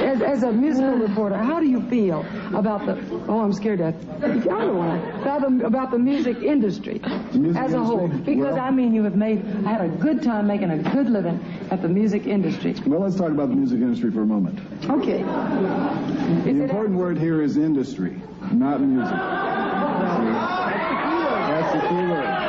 as a musical reporter, how do you feel about the? Oh, I'm scared to. About the music industry as a whole, because I mean, you have had a good time making a good living at the music industry. Well, let's talk about the music industry for a moment. Okay. The important word here is industry, not music. That's the key word.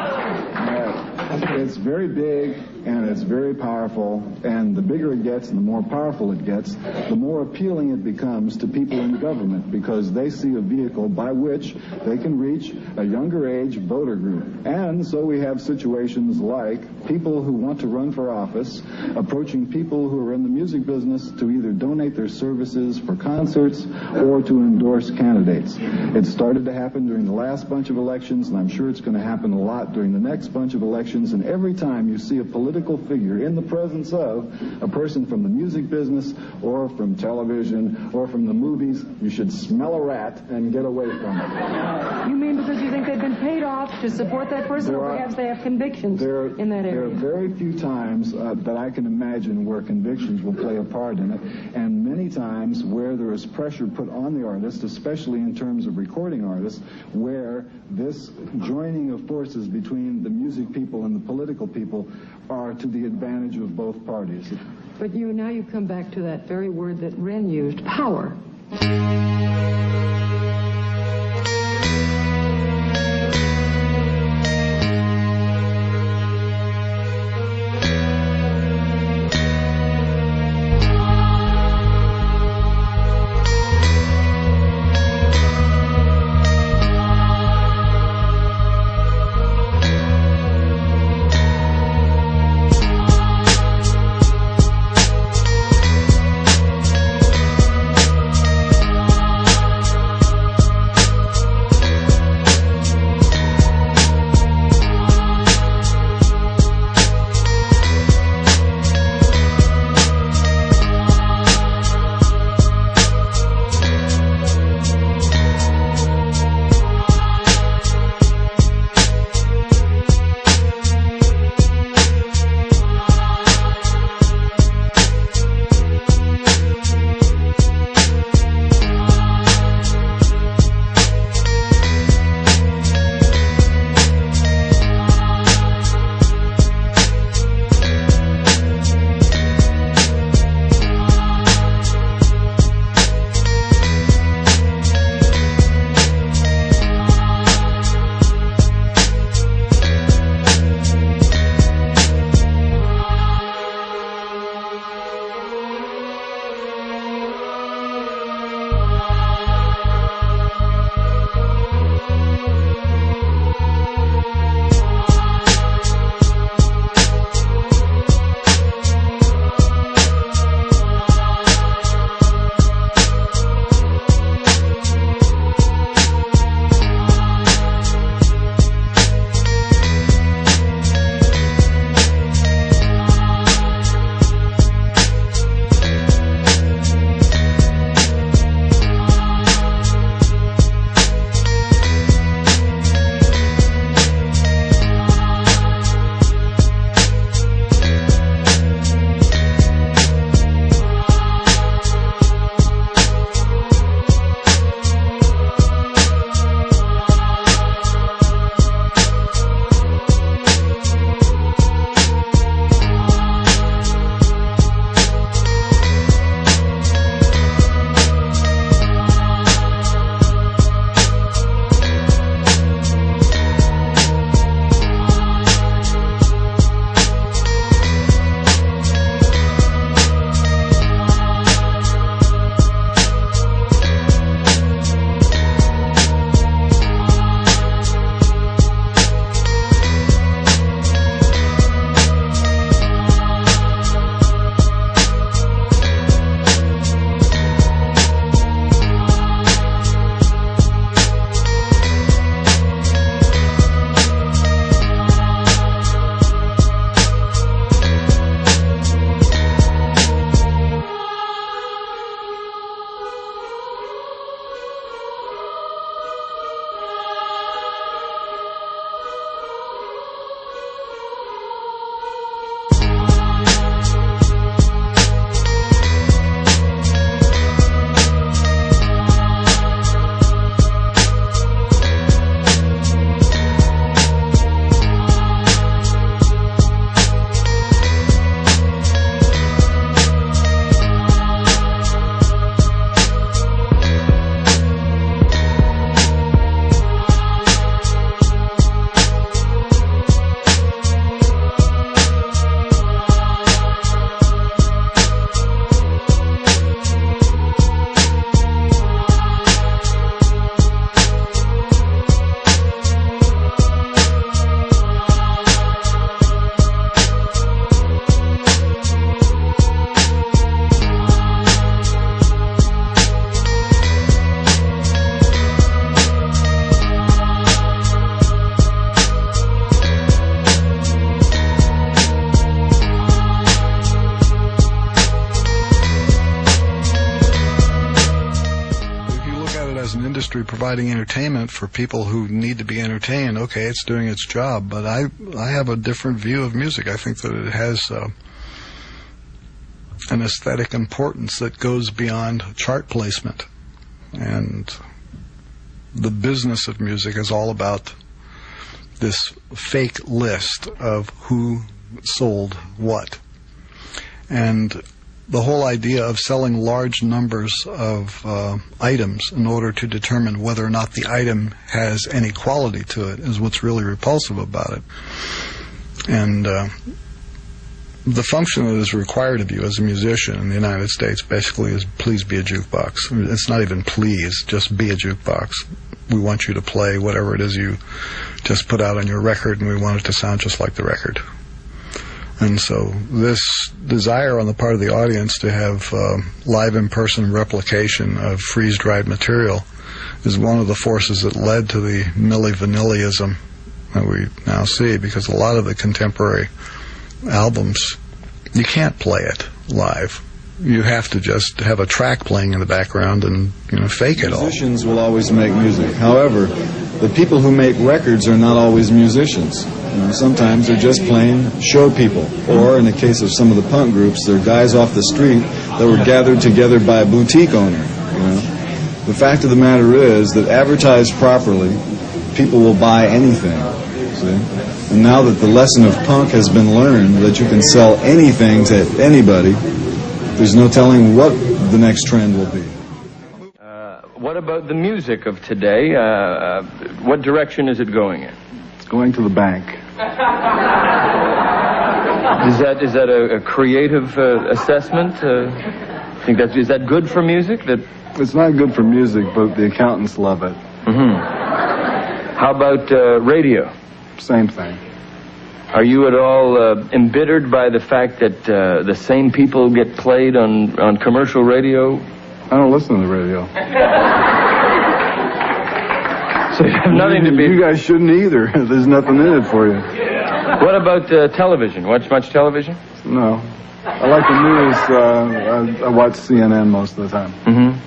It's very big and it's very powerful, and the bigger it gets and the more powerful it gets, the more appealing it becomes to people in government, because they see a vehicle by which they can reach a younger age voter group. And so we have situations like people who want to run for office approaching people who are in the music business to either donate their services for concerts or to endorse candidates. It started to happen during the last bunch of elections, and I'm sure it's going to happen a lot during the next bunch of elections. And every time you see a political figure in the presence of a person from the music business or from television or from the movies, you should smell a rat and get away from it. You mean because you think they've been paid off to support that person, or perhaps they have convictions in that area? There are very few times that I can imagine where convictions will play a part in it, and many times where there is pressure put on the artist, especially in terms of recording artists, where this joining of forces between the music people and the political people are to the advantage of both parties. But now you come back to that very word that Ren used, power. industry providing entertainment for people who need to be entertained, okay, it's doing its job. But I have a different view of music. I think that it has an aesthetic importance that goes beyond chart placement. And the business of music is all about this fake list of who sold what. And the whole idea of selling large numbers of items in order to determine whether or not the item has any quality to it is what's really repulsive about it. And the function that is required of you as a musician in the United States basically is please be a jukebox. It's not even please, just be a jukebox. We want you to play whatever it is you just put out on your record, and we want it to sound just like the record. And so this desire on the part of the audience to have live in-person replication of freeze-dried material is one of the forces that led to the Milli Vanilliism that we now see, because a lot of the contemporary albums, you can't play it live. You have to just have a track playing in the background and, fake it all. Musicians will always make music. However, the people who make records are not always musicians. Sometimes they're just plain show people. Or in the case of some of the punk groups, they're guys off the street that were gathered together by a boutique owner. The fact of the matter is that advertised properly, people will buy anything. See? And now that the lesson of punk has been learned, that you can sell anything to anybody, there's no telling what the next trend will be. What about the music of today? What direction is it going in? It's going to the bank. Is that a creative assessment? Is that good for music? It's not good for music, but the accountants love it. Mm-hmm. How about radio? Same thing. Are you at all embittered by the fact that the same people get played on commercial radio? I don't listen to the radio. So you have nothing to be... You guys shouldn't either. There's nothing in it for you. What about television? Watch much television? No. I like the news. I watch CNN most of the time. Mm-hmm.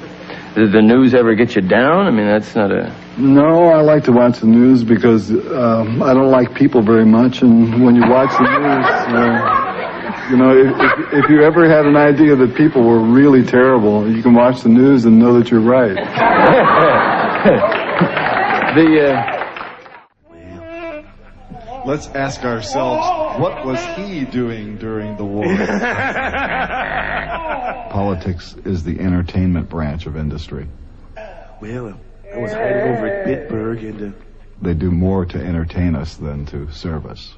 Does the news ever get you down? I mean, that's not a... No, I like to watch the news because I don't like people very much, and when you watch the news, if you ever had an idea that people were really terrible, you can watch the news and know that you're right. Let's ask ourselves, what was he doing during the war? Politics is the entertainment branch of industry. Well, I was hiding over at Bitburg and... They do more to entertain us than to serve us.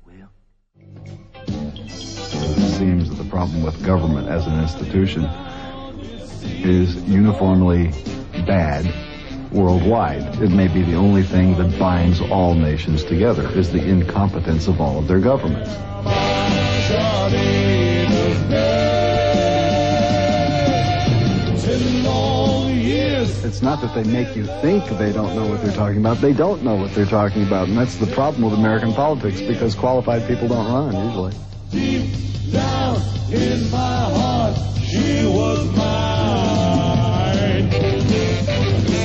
Well... It seems that the problem with government as an institution is uniformly bad worldwide. It may be the only thing that binds all nations together, is the incompetence of all of their governments. It's not that they make you think they don't know what they're talking about. They don't know what they're talking about, and that's the problem with American politics, because qualified people don't run, usually. Deep down in my heart, she was mine.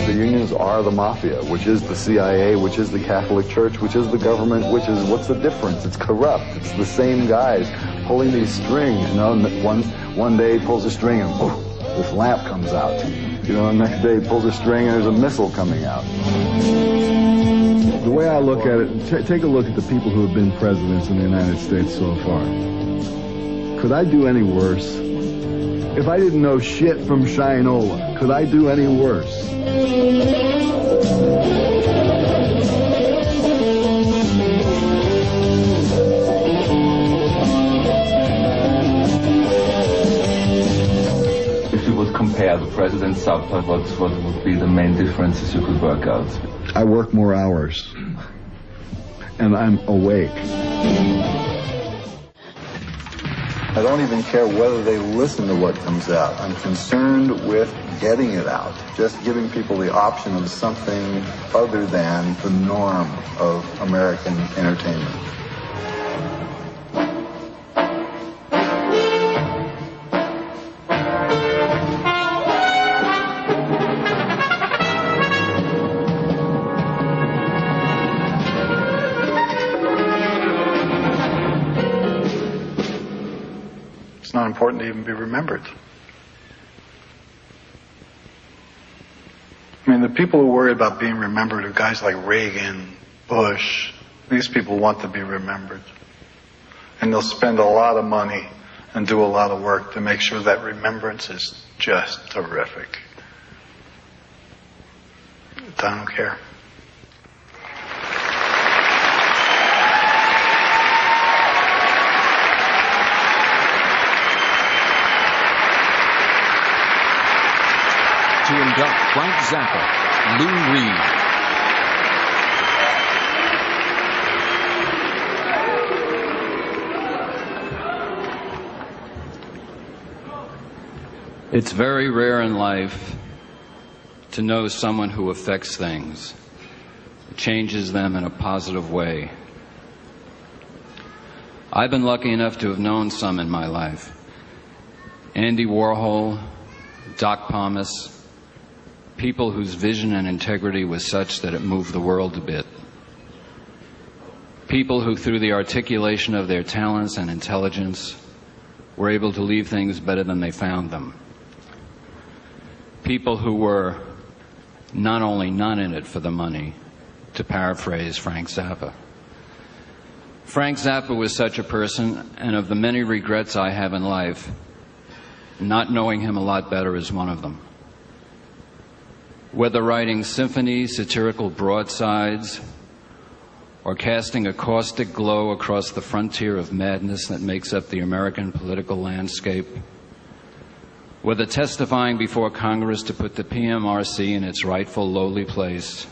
The unions are the mafia, which is the CIA, which is the Catholic Church, which is the government, which is, what's the difference? It's corrupt. It's the same guys pulling these strings, One day he pulls a string and poof, this lamp comes out. The next day he pulls a string and there's a missile coming out. The way I look at it, take a look at the people who have been presidents in the United States so far. Could I do any worse? If I didn't know shit from Shinola, could I do any worse? If you would compare the President Zappa, what would be the main differences you could work out? I work more hours, and I'm awake. I don't even care whether they listen to what comes out. I'm concerned with getting it out, just giving people the option of something other than the norm of American entertainment. even be remembered. I mean, the people who worry about being remembered are guys like Reagan, Bush. These people want to be remembered. And they'll spend a lot of money and do a lot of work to make sure that remembrance is just terrific. I don't care. To induct Frank Zappa, Lou Reed. It's very rare in life to know someone who affects things, changes them in a positive way. I've been lucky enough to have known some in my life. Andy Warhol, Doc Pomus, people whose vision and integrity was such that it moved the world a bit. People who, through the articulation of their talents and intelligence, were able to leave things better than they found them. People who were not only not in it for the money, to paraphrase Frank Zappa. Frank Zappa was such a person, and of the many regrets I have in life, not knowing him a lot better is one of them. Whether writing symphonies, satirical broadsides, or casting a caustic glow across the frontier of madness that makes up the American political landscape, whether testifying before Congress to put the PMRC in its rightful lowly place,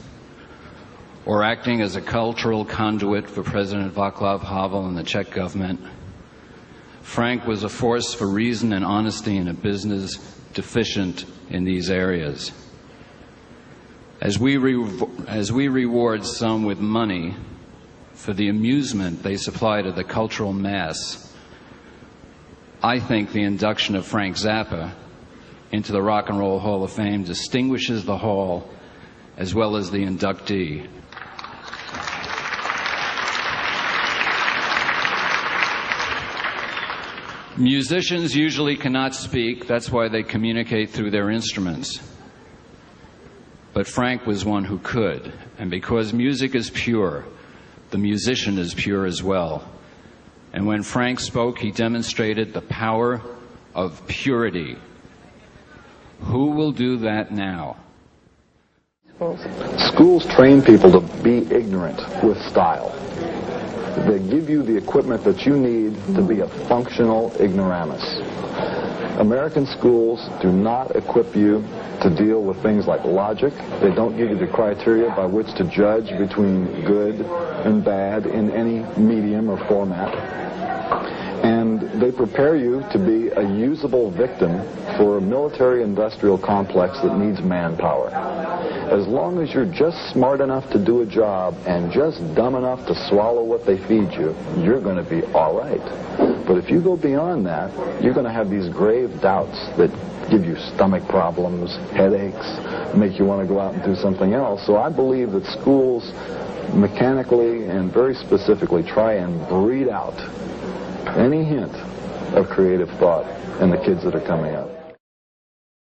or acting as a cultural conduit for President Václav Havel and the Czech government, Frank was a force for reason and honesty in a business deficient in these areas. As we reward some with money for the amusement they supply to the cultural mass, I think the induction of Frank Zappa into the Rock and Roll Hall of Fame distinguishes the hall as well as the inductee. Musicians usually cannot speak, that's why they communicate through their instruments. But Frank was one who could, and because music is pure, the musician is pure as well. And when Frank spoke, he demonstrated the power of purity. Who will do that now? Schools train people to be ignorant with style. They give you the equipment that you need to be a functional ignoramus. American schools do not equip you to deal with things like logic. They don't give you the criteria by which to judge between good and bad in any medium or format. And they prepare you to be a usable victim for a military-industrial complex that needs manpower. As long as you're just smart enough to do a job and just dumb enough to swallow what they feed you, you're going to be all right. But if you go beyond that, you're going to have these grave doubts that give you stomach problems, headaches, make you want to go out and do something else. So I believe that schools mechanically and very specifically try and breed out any hint of creative thought in the kids that are coming up.